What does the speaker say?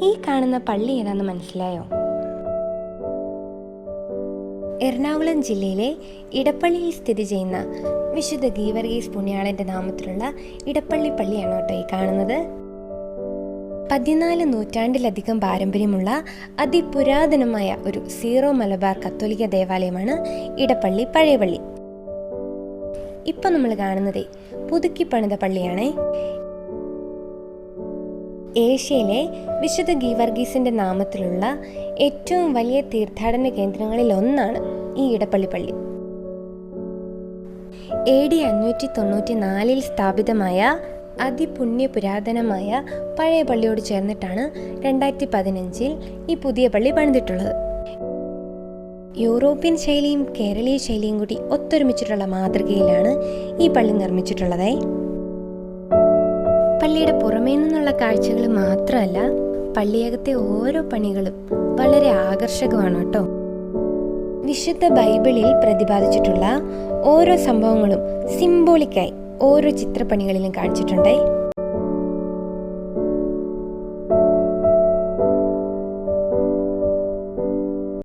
ഈ കാണുന്ന പള്ളി ഏതാണെന്ന് മനസ്സിലായോ? എറണാകുളം ജില്ലയിലെ ഇടപ്പള്ളിയിൽ സ്ഥിതി ചെയ്യുന്ന വിശുദ്ധ ഗീവർഗീസ് പുണ്യാളന്റെ നാമത്തിലുള്ള ഇടപ്പള്ളി പള്ളിയാണ് കേട്ടോ ഈ കാണുന്നത്. 14 നൂറ്റാണ്ടിലധികം പാരമ്പര്യമുള്ള അതിപുരാതനമായ ഒരു സീറോ മലബാർ കത്തോലിക്ക ദേവാലയമാണ് ഇടപ്പള്ളി പഴയ പള്ളി. ഇപ്പം നമ്മൾ കാണുന്നത് പുതുക്കി പണിത പള്ളിയാണേ. ഏഷ്യയിലെ വിശുദ്ധ ഗീവർഗീസിന്റെ നാമത്തിലുള്ള ഏറ്റവും വലിയ തീർത്ഥാടന കേന്ദ്രങ്ങളിൽ ഒന്നാണ് ഈ ഇടപ്പള്ളി പള്ളി. AD 594 സ്ഥാപിതമായ അതിപുണ്യപുരാതനമായ പഴയ പള്ളിയോട് ചേർന്നിട്ടാണ് 2015 ഈ പുതിയ പള്ളി പണിതിട്ടുള്ളത്. യൂറോപ്യൻ ശൈലിയും കേരളീയ ശൈലിയും കൂടി ഒത്തൊരുമിച്ചിട്ടുള്ള മാതൃകയിലാണ് ഈ പള്ളി നിർമ്മിച്ചിട്ടുള്ളത്. പള്ളിയുടെ പുറമേ നിന്നുള്ള കാഴ്ചകൾ മാത്രമല്ല, പള്ളിയകത്തെ ഓരോ പണികളും വളരെ ആകർഷകമാണ് കേട്ടോ. വിശുദ്ധ ബൈബിളിൽ പ്രതിപാദിച്ചിട്ടുള്ള ഓരോ സംഭവങ്ങളും സിംബോളിക്കായി ഓരോ ചിത്രപ്പണികളിലും കാണിച്ചിട്ടുണ്ട്.